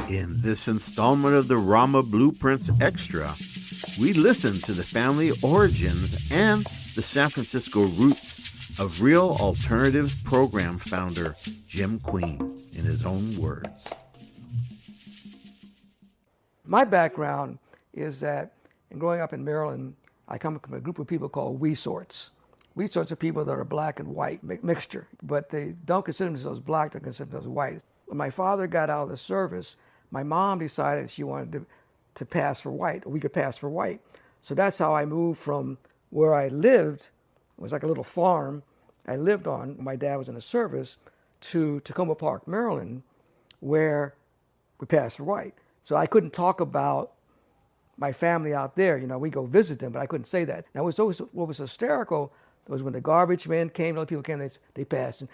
In this installment of the RAMA Blueprints Extra, we listen to the family origins and the San Francisco roots of Real Alternatives program founder Jim Queen in his own words. My background is that in growing up in Maryland, I come from a group of people called we sorts. We sorts are people that are black and white, mixture, but they don't consider themselves black, they consider themselves white. When my father got out of the service, my mom decided she wanted to pass for white, or we could pass for white. So that's how I moved from where I lived, it was like a little farm I lived on, my dad was in the service, to Tacoma Park, Maryland, where we passed for white. So I couldn't talk about my family out there. You know, we go visit them, but I couldn't say that. Now, what was hysterical was when the garbage men came, other people came, they passed, you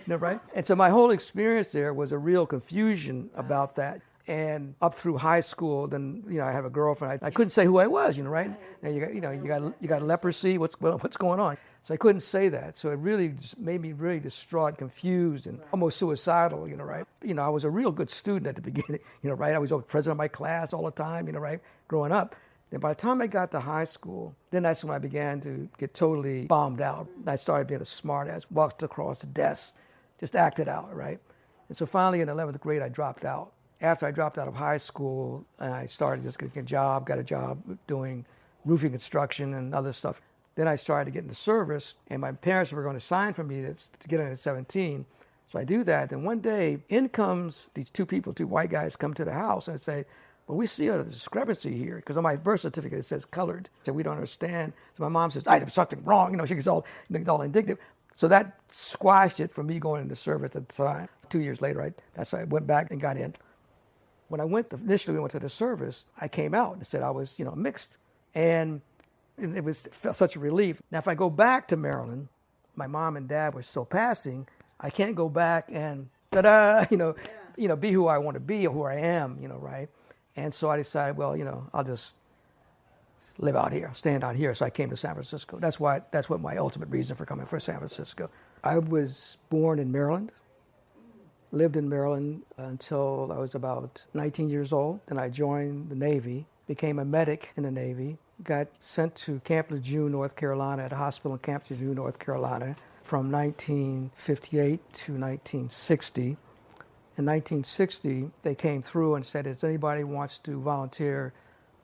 know, right? And so my whole experience there was a real confusion about that. And up through high school, then, you know, I have a girlfriend. I couldn't say who I was, you know, right? And you got leprosy, what's going on? So I couldn't say that. So it really just made me really distraught, confused, and almost suicidal, you know, right? You know, I was a real good student at the beginning, you know, right? I was president of my class all the time, you know, right? Growing up. Then by the time I got to high school, then that's when I began to get totally bombed out. I started being a smart ass, walked across the desk, just acted out, right? And so finally in 11th grade, I dropped out. After I dropped out of high school, I started just getting a job, got a job doing roofing construction and other stuff. Then I started to get into service, and my parents were going to sign for me to get in at 17. So I do that. Then one day, in comes these two white guys come to the house and say, well, we see a discrepancy here, because on my birth certificate it says colored. So we don't understand. So my mom says, there's something wrong. You know, she gets all indignant. So that squashed it from me going into service at the time. 2 years later, that's why I went back and got in. When I initially went to the service, I came out and said I was, you know, mixed. And it felt such a relief. Now, if I go back to Maryland, my mom and dad were still passing. I can't go back and, be who I want to be or who I am, you know, right? And so I decided, well, you know, I'll just live out here, stand out here. So I came to San Francisco. That's what my ultimate reason for coming for San Francisco. I was born in Maryland, lived in Maryland until I was about 19 years old. Then I joined the Navy, became a medic in the Navy, got sent to Camp Lejeune, North Carolina, at a hospital in Camp Lejeune, North Carolina, from 1958 to 1960. In 1960, they came through and said, if anybody wants to volunteer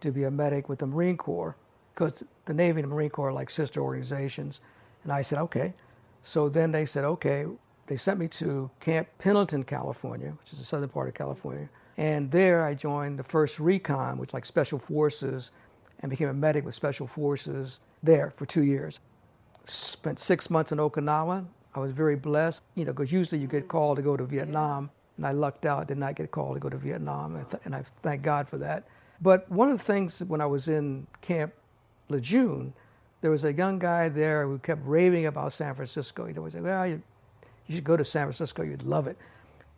to be a medic with the Marine Corps, because the Navy and the Marine Corps are like sister organizations. And I said, okay. So then they said, okay. They sent me to Camp Pendleton, California, which is the southern part of California. And there I joined the 1st Recon, which is like Special Forces, and became a medic with Special Forces there for 2 years. Spent 6 months in Okinawa. I was very blessed, you know, because usually you get called to go to Vietnam. And I lucked out, did not get called to go to Vietnam, and I thank God for that. But one of the things when I was in Camp Lejeune, there was a young guy there who kept raving about San Francisco. He'd always say, well, you should go to San Francisco, you'd love it.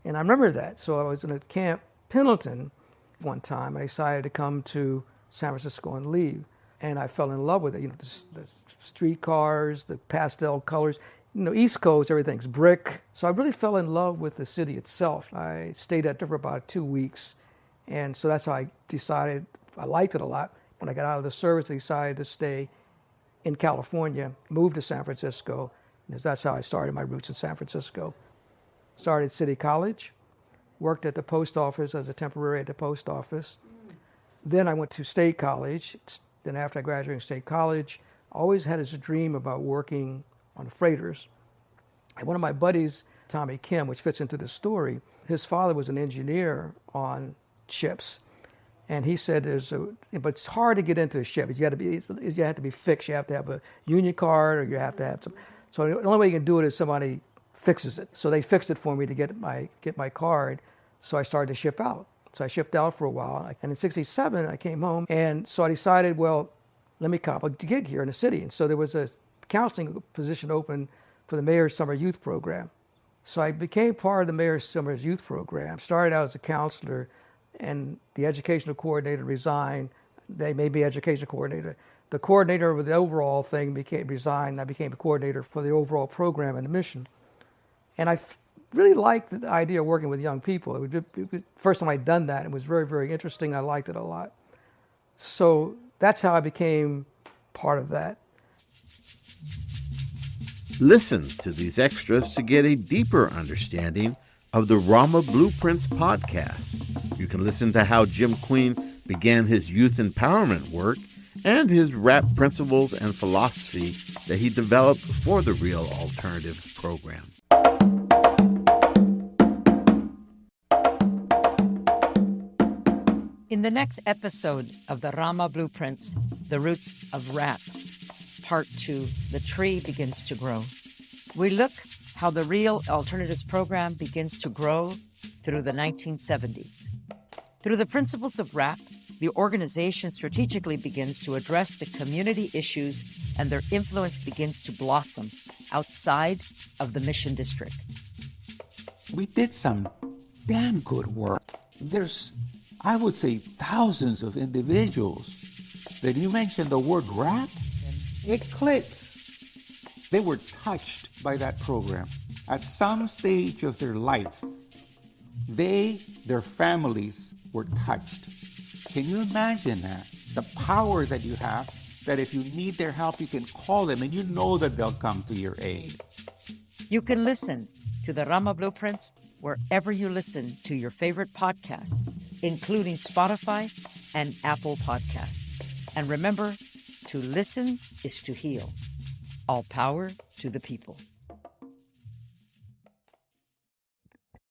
And I remember that. So I was in a Camp Pendleton one time, and I decided to come to San Francisco and leave. And I fell in love with it, you know, the streetcars, the pastel colors. You know, East Coast, everything's brick. So I really fell in love with the city itself. I stayed there for about 2 weeks. And so that's how I decided, I liked it a lot. When I got out of the service, I decided to stay in California, moved to San Francisco. And that's how I started my roots in San Francisco. Started City College, worked at the post office as a temporary at the post office. Then I went to State College. Then after I graduated from State College, I always had this dream about working on freighters. And one of my buddies, Tommy Kim, which fits into the story, his father was an engineer on ships. And he said, but it's hard to get into a ship. You have to be fixed. You have to have a union card, or you have to have some. So the only way you can do it is somebody fixes it. So they fixed it for me to get my card. So I started to ship out. So I shipped out for a while. And in 1967, I came home. And so I decided, well, let me cop a gig here in the city. And so there was a counseling position open for the Mayor's Summer Youth Program. So I became part of the Mayor's Summer Youth Program, started out as a counselor, and the educational coordinator resigned. They made me educational coordinator. The coordinator of the overall thing resigned. I became a coordinator for the overall program and the mission. And I really liked the idea of working with young people. It was first time I'd done that. It was very, very interesting. I liked it a lot. So that's how I became part of that. Listen to these extras to get a deeper understanding of the RAMA Blueprints podcast. You can listen to how Jim Queen began his youth empowerment work and his rap principles and philosophy that he developed for the Real Alternatives program. In the next episode of the RAMA Blueprints, The Roots of Rap, Part 2, The Tree Begins to Grow, we look how the Real Alternatives program begins to grow through the 1970s. Through the principles of rap, the organization strategically begins to address the community issues and their influence begins to blossom outside of the Mission District. We did some damn good work. There's, I would say, thousands of individuals that you mentioned the word rap, it clicks. They were touched by that program. At some stage of their life, their families were touched. Can you imagine that? The power that you have, that if you need their help, you can call them and you know that they'll come to your aid. You can listen to the RAMA Blueprints wherever you listen to your favorite podcasts, including Spotify and Apple Podcasts. And remember, to listen is to heal. All power to the people.